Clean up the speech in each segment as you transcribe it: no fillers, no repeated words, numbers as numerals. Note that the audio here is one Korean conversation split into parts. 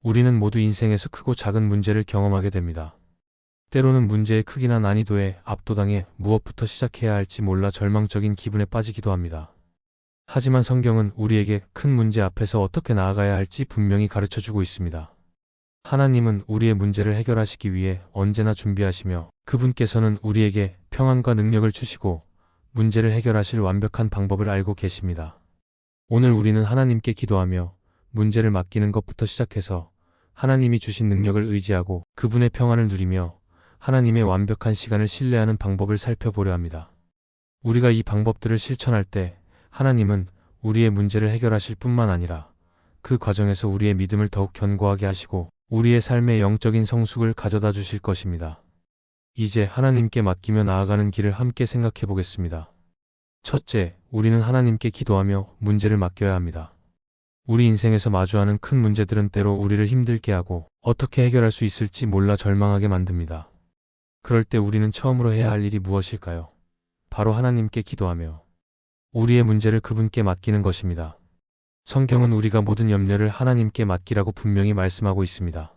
우리는 모두 인생에서 크고 작은 문제를 경험하게 됩니다. 때로는 문제의 크기나 난이도에 압도당해 무엇부터 시작해야 할지 몰라 절망적인 기분에 빠지기도 합니다. 하지만 성경은 우리에게 큰 문제 앞에서 어떻게 나아가야 할지 분명히 가르쳐주고 있습니다. 하나님은 우리의 문제를 해결하시기 위해 언제나 준비하시며 그분께서는 우리에게 평안과 능력을 주시고 문제를 해결하실 완벽한 방법을 알고 계십니다. 오늘 우리는 하나님께 기도하며 문제를 맡기는 것부터 시작해서 하나님이 주신 능력을 의지하고 그분의 평안을 누리며 하나님의 완벽한 시간을 신뢰하는 방법을 살펴보려 합니다. 우리가 이 방법들을 실천할 때 하나님은 우리의 문제를 해결하실 뿐만 아니라 그 과정에서 우리의 믿음을 더욱 견고하게 하시고 우리의 삶의 영적인 성숙을 가져다 주실 것입니다. 이제 하나님께 맡기며 나아가는 길을 함께 생각해 보겠습니다. 첫째, 우리는 하나님께 기도하며 문제를 맡겨야 합니다. 우리 인생에서 마주하는 큰 문제들은 때로 우리를 힘들게 하고 어떻게 해결할 수 있을지 몰라 절망하게 만듭니다. 그럴 때 우리는 처음으로 해야 할 일이 무엇일까요? 바로 하나님께 기도하며 우리의 문제를 그분께 맡기는 것입니다. 성경은 우리가 모든 염려를 하나님께 맡기라고 분명히 말씀하고 있습니다.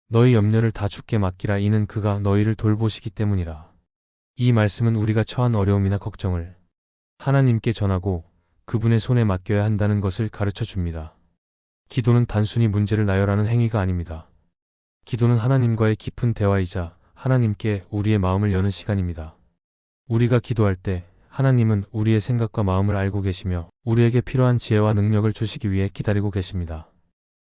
너희 염려를 다 주께 맡기라, 이는 그가 너희를 돌보시기 때문이라. 이 말씀은 우리가 처한 어려움이나 걱정을 하나님께 전하고 그분의 손에 맡겨야 한다는 것을 가르쳐 줍니다. 기도는 단순히 문제를 나열하는 행위가 아닙니다. 기도는 하나님과의 깊은 대화이자 하나님께 우리의 마음을 여는 시간입니다. 우리가 기도할 때 하나님은 우리의 생각과 마음을 알고 계시며 우리에게 필요한 지혜와 능력을 주시기 위해 기다리고 계십니다.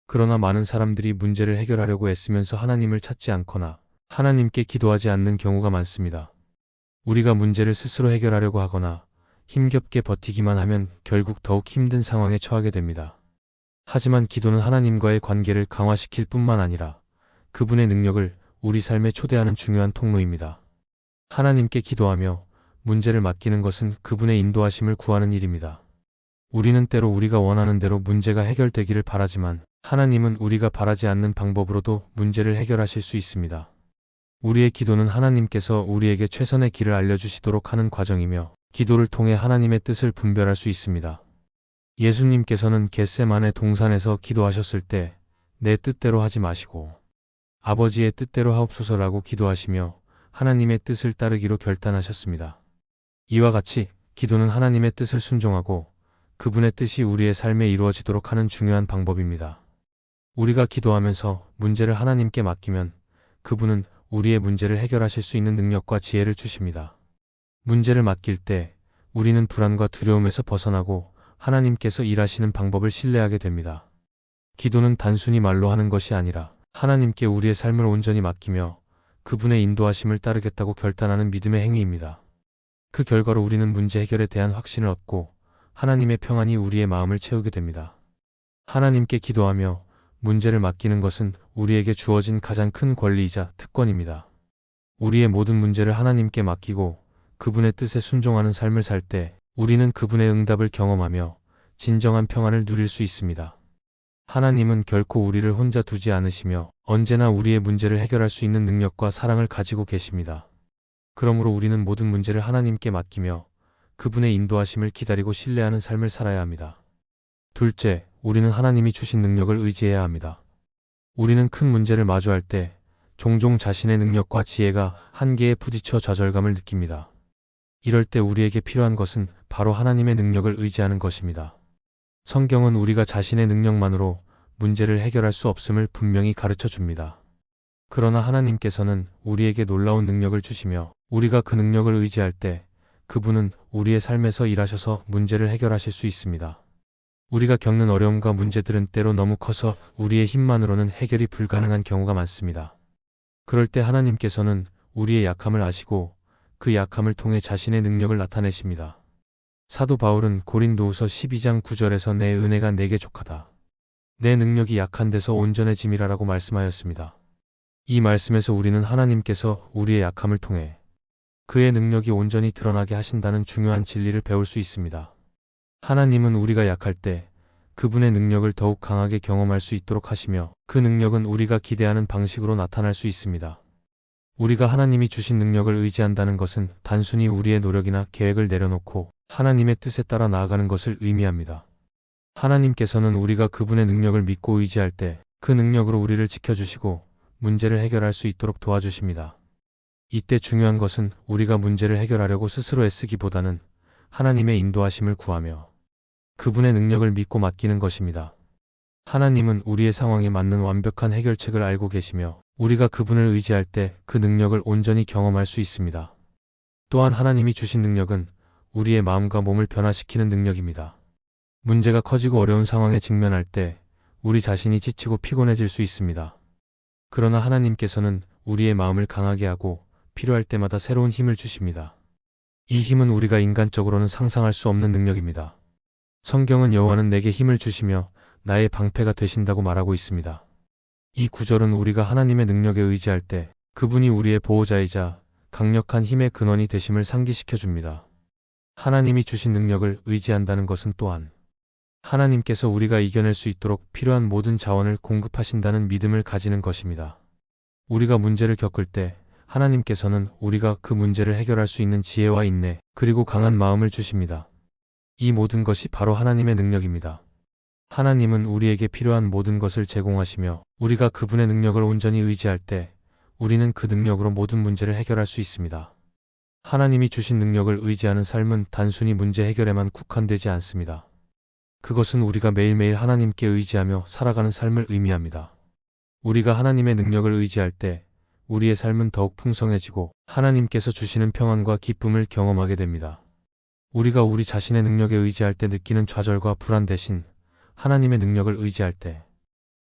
그러나 많은 사람들이 문제를 해결하려고 애쓰면서 하나님을 찾지 않거나 하나님께 기도하지 않는 경우가 많습니다. 우리가 문제를 스스로 해결하려고 하거나 힘겹게 버티기만 하면 결국 더욱 힘든 상황에 처하게 됩니다. 하지만 기도는 하나님과의 관계를 강화시킬 뿐만 아니라 그분의 능력을 우리 삶에 초대하는 중요한 통로입니다. 하나님께 기도하며 문제를 맡기는 것은 그분의 인도하심을 구하는 일입니다. 우리는 때로 우리가 원하는 대로 문제가 해결되기를 바라지만 하나님은 우리가 바라지 않는 방법으로도 문제를 해결하실 수 있습니다. 우리의 기도는 하나님께서 우리에게 최선의 길을 알려주시도록 하는 과정이며 기도를 통해 하나님의 뜻을 분별할 수 있습니다. 예수님께서는 겟세마네 동산에서 기도하셨을 때 내 뜻대로 하지 마시고 아버지의 뜻대로 하옵소서라고 기도하시며 하나님의 뜻을 따르기로 결단하셨습니다. 이와 같이 기도는 하나님의 뜻을 순종하고 그분의 뜻이 우리의 삶에 이루어지도록 하는 중요한 방법입니다. 우리가 기도하면서 문제를 하나님께 맡기면 그분은 우리의 문제를 해결하실 수 있는 능력과 지혜를 주십니다. 문제를 맡길 때 우리는 불안과 두려움에서 벗어나고 하나님께서 일하시는 방법을 신뢰하게 됩니다. 기도는 단순히 말로 하는 것이 아니라 하나님께 우리의 삶을 온전히 맡기며 그분의 인도하심을 따르겠다고 결단하는 믿음의 행위입니다. 그 결과로 우리는 문제 해결에 대한 확신을 얻고 하나님의 평안이 우리의 마음을 채우게 됩니다. 하나님께 기도하며 문제를 맡기는 것은 우리에게 주어진 가장 큰 권리이자 특권입니다. 우리의 모든 문제를 하나님께 맡기고 그분의 뜻에 순종하는 삶을 살 때 우리는 그분의 응답을 경험하며 진정한 평안을 누릴 수 있습니다. 하나님은 결코 우리를 혼자 두지 않으시며 언제나 우리의 문제를 해결할 수 있는 능력과 사랑을 가지고 계십니다. 그러므로 우리는 모든 문제를 하나님께 맡기며 그분의 인도하심을 기다리고 신뢰하는 삶을 살아야 합니다. 둘째, 우리는 하나님이 주신 능력을 의지해야 합니다. 우리는 큰 문제를 마주할 때 종종 자신의 능력과 지혜가 한계에 부딪혀 좌절감을 느낍니다. 이럴 때 우리에게 필요한 것은 바로 하나님의 능력을 의지하는 것입니다. 성경은 우리가 자신의 능력만으로 문제를 해결할 수 없음을 분명히 가르쳐 줍니다. 그러나 하나님께서는 우리에게 놀라운 능력을 주시며 우리가 그 능력을 의지할 때 그분은 우리의 삶에서 일하셔서 문제를 해결하실 수 있습니다. 우리가 겪는 어려움과 문제들은 때로 너무 커서 우리의 힘만으로는 해결이 불가능한 경우가 많습니다. 그럴 때 하나님께서는 우리의 약함을 아시고 그 약함을 통해 자신의 능력을 나타내십니다. 사도 바울은 고린도후서 12장 9절에서 내 은혜가 내게 족하다. 내 능력이 약한 데서 온전해짐이라라고 말씀하였습니다. 이 말씀에서 우리는 하나님께서 우리의 약함을 통해 그의 능력이 온전히 드러나게 하신다는 중요한 진리를 배울 수 있습니다. 하나님은 우리가 약할 때 그분의 능력을 더욱 강하게 경험할 수 있도록 하시며 그 능력은 우리가 기대하는 방식으로 나타날 수 있습니다. 우리가 하나님이 주신 능력을 의지한다는 것은 단순히 우리의 노력이나 계획을 내려놓고 하나님의 뜻에 따라 나아가는 것을 의미합니다. 하나님께서는 우리가 그분의 능력을 믿고 의지할 때 그 능력으로 우리를 지켜주시고 문제를 해결할 수 있도록 도와주십니다. 이때 중요한 것은 우리가 문제를 해결하려고 스스로 애쓰기보다는 하나님의 인도하심을 구하며 그분의 능력을 믿고 맡기는 것입니다. 하나님은 우리의 상황에 맞는 완벽한 해결책을 알고 계시며 우리가 그분을 의지할 때 그 능력을 온전히 경험할 수 있습니다. 또한 하나님이 주신 능력은 우리의 마음과 몸을 변화시키는 능력입니다. 문제가 커지고 어려운 상황에 직면할 때 우리 자신이 지치고 피곤해질 수 있습니다. 그러나 하나님께서는 우리의 마음을 강하게 하고 필요할 때마다 새로운 힘을 주십니다. 이 힘은 우리가 인간적으로는 상상할 수 없는 능력입니다. 성경은 여호와는 내게 힘을 주시며 나의 방패가 되신다고 말하고 있습니다. 이 구절은 우리가 하나님의 능력에 의지할 때 그분이 우리의 보호자이자 강력한 힘의 근원이 되심을 상기시켜 줍니다. 하나님이 주신 능력을 의지한다는 것은 또한 하나님께서 우리가 이겨낼 수 있도록 필요한 모든 자원을 공급하신다는 믿음을 가지는 것입니다. 우리가 문제를 겪을 때 하나님께서는 우리가 그 문제를 해결할 수 있는 지혜와 인내, 그리고 강한 마음을 주십니다. 이 모든 것이 바로 하나님의 능력입니다. 하나님은 우리에게 필요한 모든 것을 제공하시며 우리가 그분의 능력을 온전히 의지할 때 우리는 그 능력으로 모든 문제를 해결할 수 있습니다. 하나님이 주신 능력을 의지하는 삶은 단순히 문제 해결에만 국한되지 않습니다. 그것은 우리가 매일매일 하나님께 의지하며 살아가는 삶을 의미합니다. 우리가 하나님의 능력을 의지할 때 우리의 삶은 더욱 풍성해지고 하나님께서 주시는 평안과 기쁨을 경험하게 됩니다. 우리가 우리 자신의 능력에 의지할 때 느끼는 좌절과 불안 대신 하나님의 능력을 의지할 때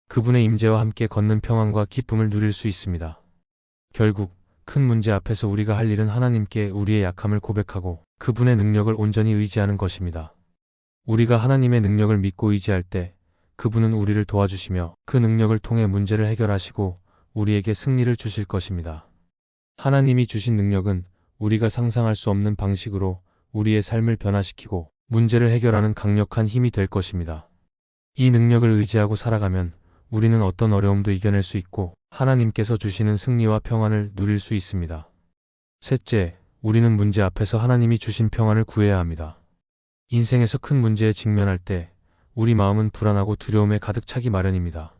그분의 임재와 함께 걷는 평안과 기쁨을 누릴 수 있습니다. 결국 큰 문제 앞에서 우리가 할 일은 하나님께 우리의 약함을 고백하고 그분의 능력을 온전히 의지하는 것입니다. 우리가 하나님의 능력을 믿고 의지할 때 그분은 우리를 도와주시며 그 능력을 통해 문제를 해결하시고 우리에게 승리를 주실 것입니다. 하나님이 주신 능력은 우리가 상상할 수 없는 방식으로 우리의 삶을 변화시키고 문제를 해결하는 강력한 힘이 될 것입니다. 이 능력을 의지하고 살아가면 우리는 어떤 어려움도 이겨낼 수 있고 하나님께서 주시는 승리와 평안을 누릴 수 있습니다. 셋째, 우리는 문제 앞에서 하나님이 주신 평안을 구해야 합니다. 인생에서 큰 문제에 직면할 때 우리 마음은 불안하고 두려움에 가득 차기 마련입니다.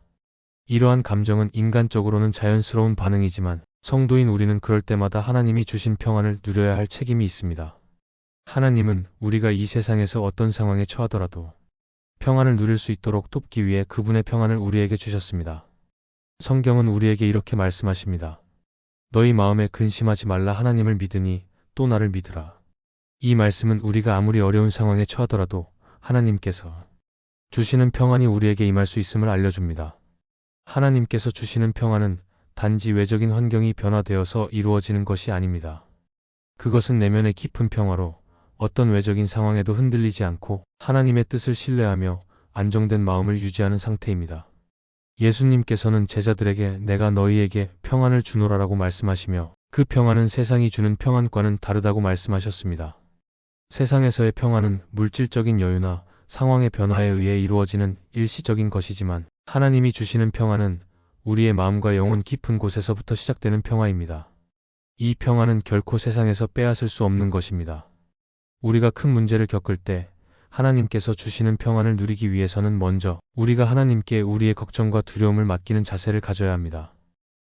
이러한 감정은 인간적으로는 자연스러운 반응이지만 성도인 우리는 그럴 때마다 하나님이 주신 평안을 누려야 할 책임이 있습니다. 하나님은 우리가 이 세상에서 어떤 상황에 처하더라도 평안을 누릴 수 있도록 돕기 위해 그분의 평안을 우리에게 주셨습니다. 성경은 우리에게 이렇게 말씀하십니다. 너희 마음에 근심하지 말라 하나님을 믿으니 또 나를 믿으라. 이 말씀은 우리가 아무리 어려운 상황에 처하더라도 하나님께서 주시는 평안이 우리에게 임할 수 있음을 알려줍니다. 하나님께서 주시는 평안은 단지 외적인 환경이 변화되어서 이루어지는 것이 아닙니다. 그것은 내면의 깊은 평화로 어떤 외적인 상황에도 흔들리지 않고 하나님의 뜻을 신뢰하며 안정된 마음을 유지하는 상태입니다. 예수님께서는 제자들에게 내가 너희에게 평안을 주노라라고 말씀하시며 그 평안은 세상이 주는 평안과는 다르다고 말씀하셨습니다. 세상에서의 평안은 물질적인 여유나 상황의 변화에 의해 이루어지는 일시적인 것이지만 하나님이 주시는 평안은 우리의 마음과 영혼 깊은 곳에서부터 시작되는 평화입니다. 이 평안은 결코 세상에서 빼앗을 수 없는 것입니다. 우리가 큰 문제를 겪을 때 하나님께서 주시는 평안을 누리기 위해서는 먼저 우리가 하나님께 우리의 걱정과 두려움을 맡기는 자세를 가져야 합니다.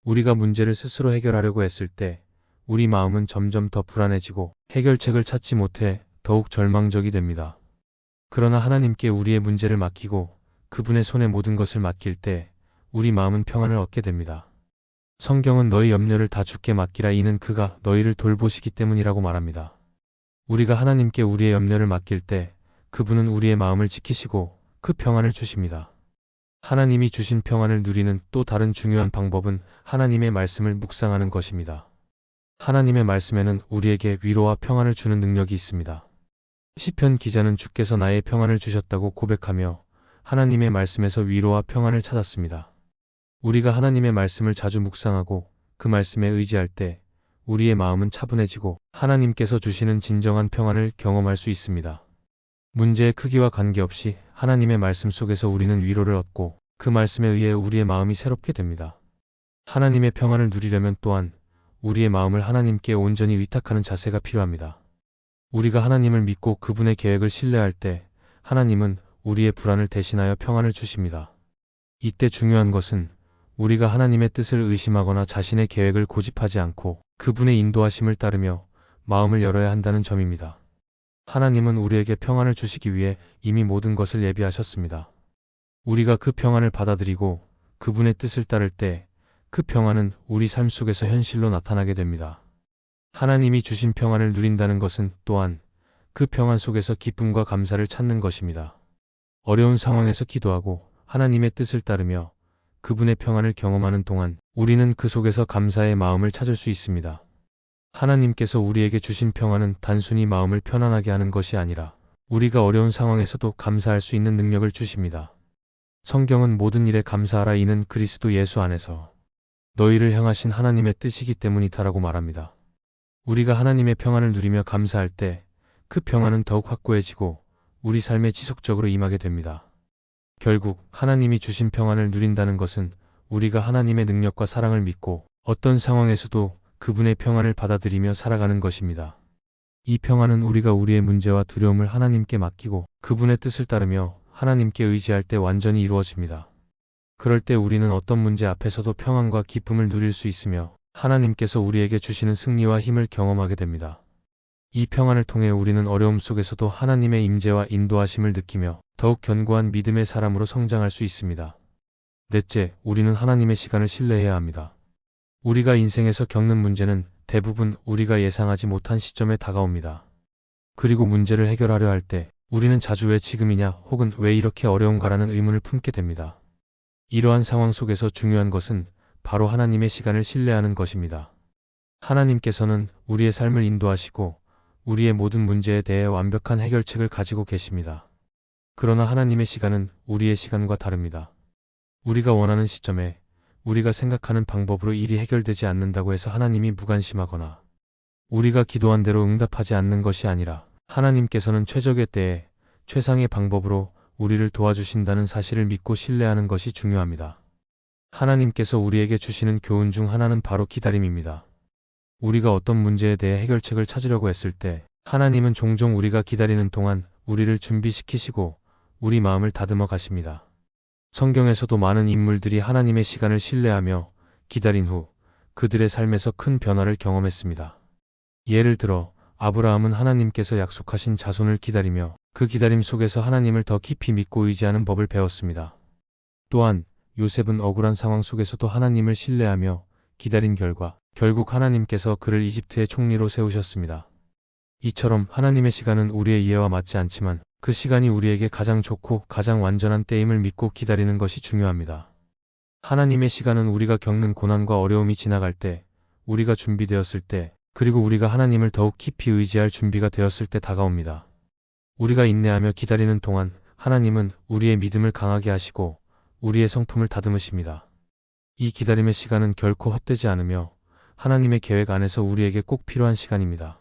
우리가 문제를 스스로 해결하려고 했을 때 우리 마음은 점점 더 불안해지고 해결책을 찾지 못해 더욱 절망적이 됩니다. 그러나 하나님께 우리의 문제를 맡기고 그분의 손에 모든 것을 맡길 때 우리 마음은 평안을 얻게 됩니다. 성경은 너희 염려를 다 주께 맡기라 이는 그가 너희를 돌보시기 때문이라고 말합니다. 우리가 하나님께 우리의 염려를 맡길 때 그분은 우리의 마음을 지키시고 그 평안을 주십니다. 하나님이 주신 평안을 누리는 또 다른 중요한 방법은 하나님의 말씀을 묵상하는 것입니다. 하나님의 말씀에는 우리에게 위로와 평안을 주는 능력이 있습니다. 시편 기자는 주께서 나의 평안을 주셨다고 고백하며 하나님의 말씀에서 위로와 평안을 찾았습니다. 우리가 하나님의 말씀을 자주 묵상하고 그 말씀에 의지할 때 우리의 마음은 차분해지고 하나님께서 주시는 진정한 평안을 경험할 수 있습니다. 문제의 크기와 관계없이 하나님의 말씀 속에서 우리는 위로를 얻고 그 말씀에 의해 우리의 마음이 새롭게 됩니다. 하나님의 평안을 누리려면 또한 우리의 마음을 하나님께 온전히 의탁하는 자세가 필요합니다. 우리가 하나님을 믿고 그분의 계획을 신뢰할 때 하나님은 우리의 불안을 대신하여 평안을 주십니다. 이때 중요한 것은 우리가 하나님의 뜻을 의심하거나 자신의 계획을 고집하지 않고 그분의 인도하심을 따르며 마음을 열어야 한다는 점입니다. 하나님은 우리에게 평안을 주시기 위해 이미 모든 것을 예비하셨습니다. 우리가 그 평안을 받아들이고 그분의 뜻을 따를 때 그 평안은 우리 삶 속에서 현실로 나타나게 됩니다. 하나님이 주신 평안을 누린다는 것은 또한 그 평안 속에서 기쁨과 감사를 찾는 것입니다. 어려운 상황에서 기도하고 하나님의 뜻을 따르며 그분의 평안을 경험하는 동안 우리는 그 속에서 감사의 마음을 찾을 수 있습니다. 하나님께서 우리에게 주신 평안은 단순히 마음을 편안하게 하는 것이 아니라 우리가 어려운 상황에서도 감사할 수 있는 능력을 주십니다. 성경은 모든 일에 감사하라, 이는 그리스도 예수 안에서 너희를 향하신 하나님의 뜻이기 때문이다라고 말합니다. 우리가 하나님의 평안을 누리며 감사할 때 그 평안은 더욱 확고해지고 우리 삶에 지속적으로 임하게 됩니다. 결국 하나님이 주신 평안을 누린다는 것은 우리가 하나님의 능력과 사랑을 믿고 어떤 상황에서도 그분의 평안을 받아들이며 살아가는 것입니다. 이 평안은 우리가 우리의 문제와 두려움을 하나님께 맡기고 그분의 뜻을 따르며 하나님께 의지할 때 완전히 이루어집니다. 그럴 때 우리는 어떤 문제 앞에서도 평안과 기쁨을 누릴 수 있으며 하나님께서 우리에게 주시는 승리와 힘을 경험하게 됩니다. 이 평안을 통해 우리는 어려움 속에서도 하나님의 임재와 인도하심을 느끼며 더욱 견고한 믿음의 사람으로 성장할 수 있습니다. 넷째, 우리는 하나님의 시간을 신뢰해야 합니다. 우리가 인생에서 겪는 문제는 대부분 우리가 예상하지 못한 시점에 다가옵니다. 그리고 문제를 해결하려 할 때 우리는 자주 왜 지금이냐 혹은 왜 이렇게 어려운가라는 의문을 품게 됩니다. 이러한 상황 속에서 중요한 것은 바로 하나님의 시간을 신뢰하는 것입니다. 하나님께서는 우리의 삶을 인도하시고 우리의 모든 문제에 대해 완벽한 해결책을 가지고 계십니다. 그러나 하나님의 시간은 우리의 시간과 다릅니다. 우리가 원하는 시점에 우리가 생각하는 방법으로 일이 해결되지 않는다고 해서 하나님이 무관심하거나 우리가 기도한 대로 응답하지 않는 것이 아니라 하나님께서는 최적의 때에 최상의 방법으로 우리를 도와주신다는 사실을 믿고 신뢰하는 것이 중요합니다. 하나님께서 우리에게 주시는 교훈 중 하나는 바로 기다림입니다. 우리가 어떤 문제에 대해 해결책을 찾으려고 했을 때 하나님은 종종 우리가 기다리는 동안 우리를 준비시키시고 우리 마음을 다듬어 가십니다. 성경에서도 많은 인물들이 하나님의 시간을 신뢰하며 기다린 후 그들의 삶에서 큰 변화를 경험했습니다. 예를 들어 아브라함은 하나님께서 약속하신 자손을 기다리며 그 기다림 속에서 하나님을 더 깊이 믿고 의지하는 법을 배웠습니다. 또한 요셉은 억울한 상황 속에서도 하나님을 신뢰하며 기다린 결과 결국 하나님께서 그를 이집트의 총리로 세우셨습니다. 이처럼 하나님의 시간은 우리의 이해와 맞지 않지만 그 시간이 우리에게 가장 좋고 가장 완전한 때임을 믿고 기다리는 것이 중요합니다. 하나님의 시간은 우리가 겪는 고난과 어려움이 지나갈 때, 우리가 준비되었을 때, 그리고 우리가 하나님을 더욱 깊이 의지할 준비가 되었을 때 다가옵니다. 우리가 인내하며 기다리는 동안 하나님은 우리의 믿음을 강하게 하시고 우리의 성품을 다듬으십니다. 이 기다림의 시간은 결코 헛되지 않으며 하나님의 계획 안에서 우리에게 꼭 필요한 시간입니다.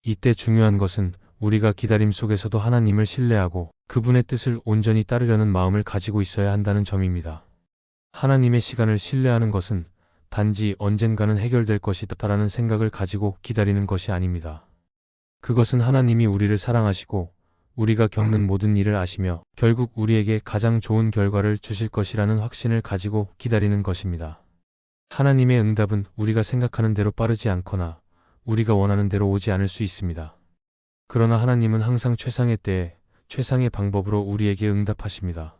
이때 중요한 것은 우리가 기다림 속에서도 하나님을 신뢰하고 그분의 뜻을 온전히 따르려는 마음을 가지고 있어야 한다는 점입니다. 하나님의 시간을 신뢰하는 것은 단지 언젠가는 해결될 것이다라는 생각을 가지고 기다리는 것이 아닙니다. 그것은 하나님이 우리를 사랑하시고 우리가 겪는 모든 일을 아시며 결국 우리에게 가장 좋은 결과를 주실 것이라는 확신을 가지고 기다리는 것입니다. 하나님의 응답은 우리가 생각하는 대로 빠르지 않거나 우리가 원하는 대로 오지 않을 수 있습니다. 그러나 하나님은 항상 최상의 때에 최상의 방법으로 우리에게 응답하십니다.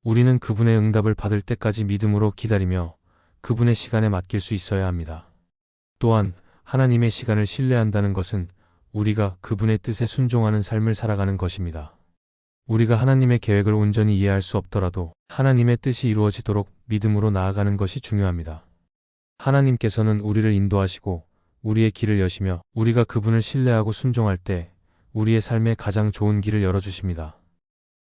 우리는 그분의 응답을 받을 때까지 믿음으로 기다리며 그분의 시간에 맡길 수 있어야 합니다. 또한 하나님의 시간을 신뢰한다는 것은 우리가 그분의 뜻에 순종하는 삶을 살아가는 것입니다. 우리가 하나님의 계획을 온전히 이해할 수 없더라도 하나님의 뜻이 이루어지도록 믿음으로 나아가는 것이 중요합니다. 하나님께서는 우리를 인도하시고 우리의 길을 여시며 우리가 그분을 신뢰하고 순종할 때 우리의 삶에 가장 좋은 길을 열어주십니다.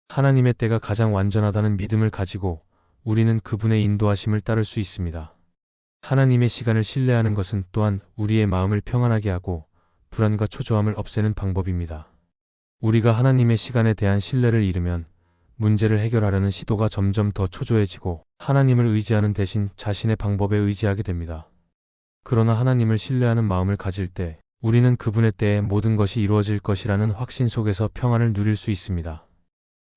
하나님의 때가 가장 완전하다는 믿음을 가지고 우리는 그분의 인도하심을 따를 수 있습니다. 하나님의 시간을 신뢰하는 것은 또한 우리의 마음을 평안하게 하고 불안과 초조함을 없애는 방법입니다. 우리가 하나님의 시간에 대한 신뢰를 잃으면 문제를 해결하려는 시도가 점점 더 초조해지고 하나님을 의지하는 대신 자신의 방법에 의지하게 됩니다. 그러나 하나님을 신뢰하는 마음을 가질 때 우리는 그분의 때에 모든 것이 이루어질 것이라는 확신 속에서 평안을 누릴 수 있습니다.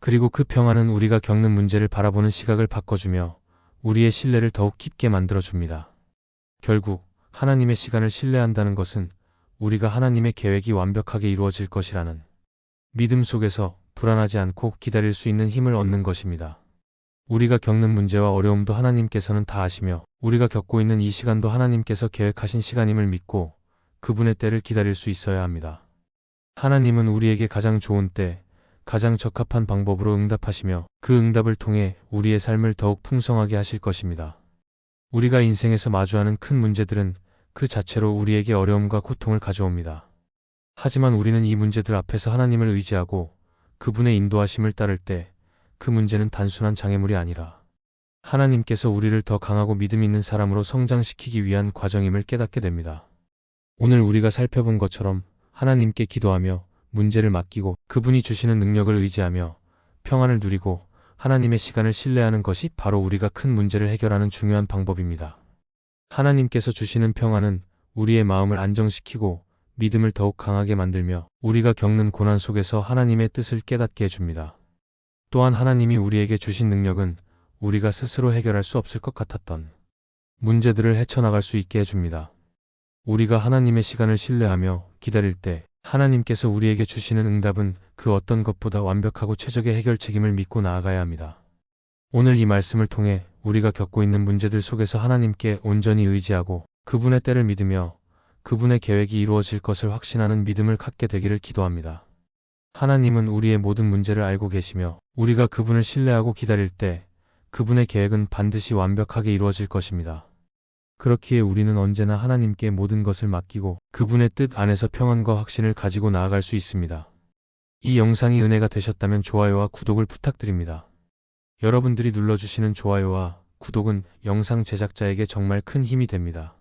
그리고 그 평안은 우리가 겪는 문제를 바라보는 시각을 바꿔주며 우리의 신뢰를 더욱 깊게 만들어줍니다. 결국 하나님의 시간을 신뢰한다는 것은 우리가 하나님의 계획이 완벽하게 이루어질 것이라는 믿음 속에서 불안하지 않고 기다릴 수 있는 힘을 얻는 것입니다. 우리가 겪는 문제와 어려움도 하나님께서는 다 아시며 우리가 겪고 있는 이 시간도 하나님께서 계획하신 시간임을 믿고 그분의 때를 기다릴 수 있어야 합니다. 하나님은 우리에게 가장 좋은 때, 가장 적합한 방법으로 응답하시며 그 응답을 통해 우리의 삶을 더욱 풍성하게 하실 것입니다. 우리가 인생에서 마주하는 큰 문제들은 그 자체로 우리에게 어려움과 고통을 가져옵니다. 하지만 우리는 이 문제들 앞에서 하나님을 의지하고 그분의 인도하심을 따를 때 그 문제는 단순한 장애물이 아니라 하나님께서 우리를 더 강하고 믿음 있는 사람으로 성장시키기 위한 과정임을 깨닫게 됩니다. 오늘 우리가 살펴본 것처럼 하나님께 기도하며 문제를 맡기고 그분이 주시는 능력을 의지하며 평안을 누리고 하나님의 시간을 신뢰하는 것이 바로 우리가 큰 문제를 해결하는 중요한 방법입니다. 하나님께서 주시는 평안은 우리의 마음을 안정시키고 믿음을 더욱 강하게 만들며 우리가 겪는 고난 속에서 하나님의 뜻을 깨닫게 해줍니다. 또한 하나님이 우리에게 주신 능력은 우리가 스스로 해결할 수 없을 것 같았던 문제들을 헤쳐나갈 수 있게 해줍니다. 우리가 하나님의 시간을 신뢰하며 기다릴 때 하나님께서 우리에게 주시는 응답은 그 어떤 것보다 완벽하고 최적의 해결 책임을 믿고 나아가야 합니다. 오늘 이 말씀을 통해 우리가 겪고 있는 문제들 속에서 하나님께 온전히 의지하고 그분의 때를 믿으며 그분의 계획이 이루어질 것을 확신하는 믿음을 갖게 되기를 기도합니다. 하나님은 우리의 모든 문제를 알고 계시며 우리가 그분을 신뢰하고 기다릴 때 그분의 계획은 반드시 완벽하게 이루어질 것입니다. 그렇기에 우리는 언제나 하나님께 모든 것을 맡기고 그분의 뜻 안에서 평안과 확신을 가지고 나아갈 수 있습니다. 이 영상이 은혜가 되셨다면 좋아요와 구독을 부탁드립니다. 여러분들이 눌러주시는 좋아요와 구독은 영상 제작자에게 정말 큰 힘이 됩니다.